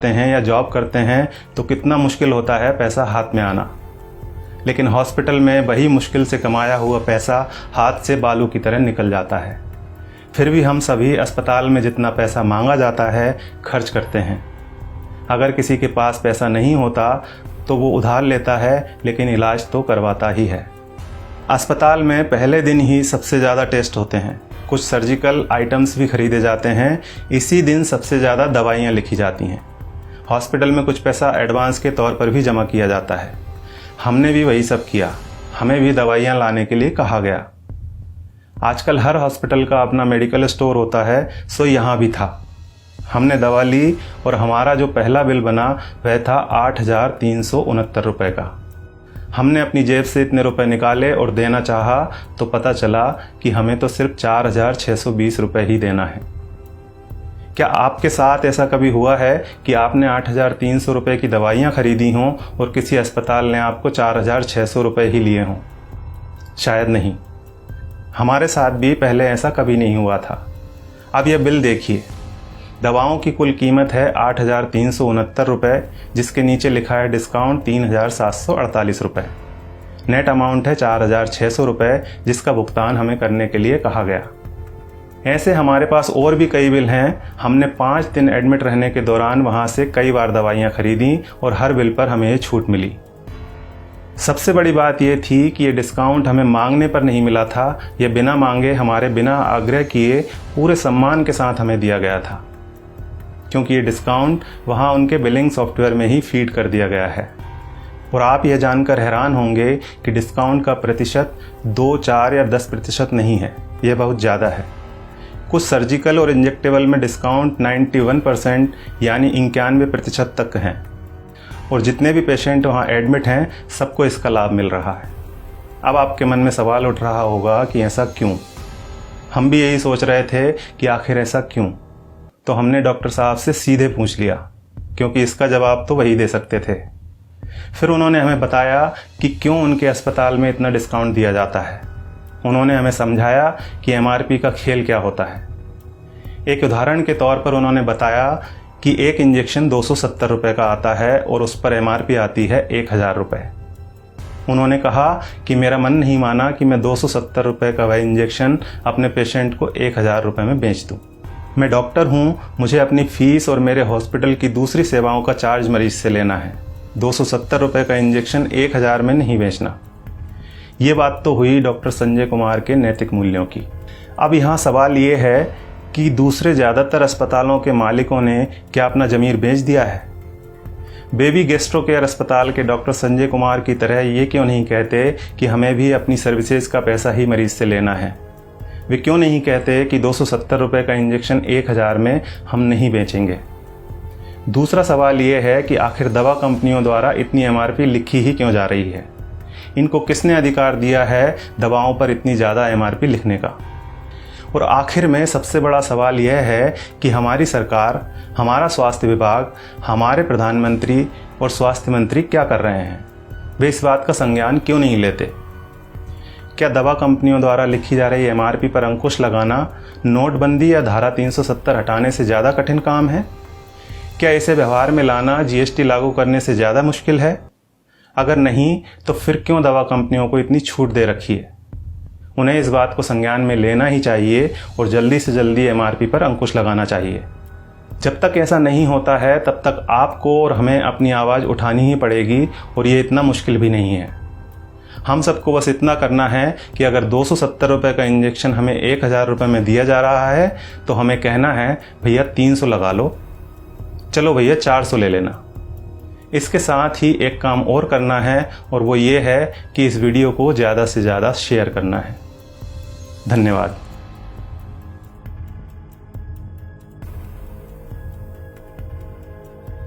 हैं या जॉब करते हैं तो कितना मुश्किल होता है पैसा हाथ में आना, लेकिन हॉस्पिटल में वही मुश्किल से कमाया हुआ पैसा हाथ से बालू की तरह निकल जाता है। फिर भी हम सभी अस्पताल में जितना पैसा मांगा जाता है खर्च करते हैं। अगर किसी के पास पैसा नहीं होता तो वो उधार लेता है, लेकिन इलाज तो करवाता ही है। अस्पताल में पहले दिन ही सबसे ज़्यादा टेस्ट होते हैं, कुछ सर्जिकल आइटम्स भी खरीदे जाते हैं, इसी दिन सबसे ज़्यादा दवाइयाँ लिखी जाती हैं। हॉस्पिटल में कुछ पैसा एडवांस के तौर पर भी जमा किया जाता है। हमने भी वही सब किया, हमें भी दवाइयाँ लाने के लिए कहा गया। आजकल हर हॉस्पिटल का अपना मेडिकल स्टोर होता है, सो यहाँ भी था। हमने दवा ली और हमारा जो पहला बिल बना वह था 8,369 रुपये का। हमने अपनी जेब से इतने रुपए निकाले और देना चाहा तो पता चला कि हमें तो सिर्फ 4,620 रुपये ही देना है। क्या आपके साथ ऐसा कभी हुआ है कि आपने 8,300 रुपये की दवाइयाँ खरीदी हों और किसी अस्पताल ने आपको 4,600 रुपये ही लिए हों? शायद नहीं। हमारे साथ भी पहले ऐसा कभी नहीं हुआ था। अब यह बिल देखिए, दवाओं की कुल कीमत है 8,369 रुपये, जिसके नीचे लिखा है डिस्काउंट 3,748 रुपये। नेट अमाउंट है 4,600 रुपये, जिसका भुगतान हमें करने के लिए कहा गया। ऐसे हमारे पास और भी कई बिल हैं। हमने 5 दिन एडमिट रहने के दौरान वहाँ से कई बार दवाइयाँ खरीदी और हर बिल पर हमें छूट मिली। सबसे बड़ी बात यह थी कि ये डिस्काउंट हमें मांगने पर नहीं मिला था, ये बिना मांगे हमारे बिना आग्रह किए पूरे सम्मान के साथ हमें दिया गया था, क्योंकि ये डिस्काउंट वहाँ उनके बिलिंग सॉफ्टवेयर में ही फीड कर दिया गया है। और आप यह जानकर हैरान होंगे कि डिस्काउंट का प्रतिशत 2, 4 या 10% नहीं है, यह बहुत ज़्यादा है। कुछ सर्जिकल और इंजेक्टेबल में डिस्काउंट 91% यानी 91% तक हैं, और जितने भी पेशेंट वहाँ एडमिट हैं सबको इसका लाभ मिल रहा है। अब आपके मन में सवाल उठ रहा होगा कि ऐसा क्यों? हम भी यही सोच रहे थे कि आखिर ऐसा क्यों। तो हमने डॉक्टर साहब से सीधे पूछ लिया, क्योंकि इसका जवाब तो वही दे सकते थे। फिर उन्होंने हमें बताया कि क्यों उनके अस्पताल में इतना डिस्काउंट दिया जाता है। उन्होंने हमें समझाया कि MRP का खेल क्या होता है। एक उदाहरण के तौर पर उन्होंने बताया कि एक इंजेक्शन 270 रुपये का आता है और उस पर MRP आती है 1,000 रुपये। उन्होंने कहा कि मेरा मन नहीं माना कि मैं 270 रुपये का वह इंजेक्शन अपने पेशेंट को 1,000 रुपये में बेच दूँ। मैं डॉक्टर हूँ, मुझे अपनी फ़ीस और मेरे हॉस्पिटल की दूसरी सेवाओं का चार्ज मरीज से लेना है। 270 रुपये का इंजेक्शन 1,000 में नहीं बेचना। ये बात तो हुई डॉक्टर संजय कुमार के नैतिक मूल्यों की। अब यहाँ सवाल ये है कि दूसरे ज़्यादातर अस्पतालों के मालिकों ने क्या अपना ज़मीर बेच दिया है? बेबी गैस्ट्रो केयर अस्पताल के डॉक्टर संजय कुमार की तरह ये क्यों नहीं कहते कि हमें भी अपनी सर्विसेज का पैसा ही मरीज से लेना है? वे क्यों नहीं कहते कि 270 रुपये का इंजेक्शन 1,000 में हम नहीं बेचेंगे? दूसरा सवाल ये है कि आखिर दवा कंपनियों द्वारा इतनी MRP लिखी ही क्यों जा रही है? इनको किसने अधिकार दिया है दवाओं पर इतनी ज़्यादा MRP लिखने का? और आखिर में सबसे बड़ा सवाल यह है कि हमारी सरकार, हमारा स्वास्थ्य विभाग, हमारे प्रधानमंत्री और स्वास्थ्य मंत्री क्या कर रहे हैं? वे इस बात का संज्ञान क्यों नहीं लेते? क्या दवा कंपनियों द्वारा लिखी जा रही MRP पर अंकुश लगाना नोटबंदी या धारा 370 हटाने से ज़्यादा कठिन काम है? क्या इसे व्यवहार में लाना GST लागू करने से ज़्यादा मुश्किल है? अगर नहीं तो फिर क्यों दवा कंपनियों को इतनी छूट दे रखी है? उन्हें इस बात को संज्ञान में लेना ही चाहिए और जल्दी से जल्दी MRP पर अंकुश लगाना चाहिए। जब तक ऐसा नहीं होता है तब तक आपको और हमें अपनी आवाज़ उठानी ही पड़ेगी, और ये इतना मुश्किल भी नहीं है। हम सबको बस इतना करना है कि अगर 270 रुपये का इंजेक्शन हमें 1,000 रुपये में दिया जा रहा है तो हमें कहना है भैया 300 लगा लो, चलो भैया 400 ले लेना। इसके साथ ही एक काम और करना है, और वो ये है कि इस वीडियो को ज़्यादा से ज़्यादा शेयर करना है। धन्यवाद।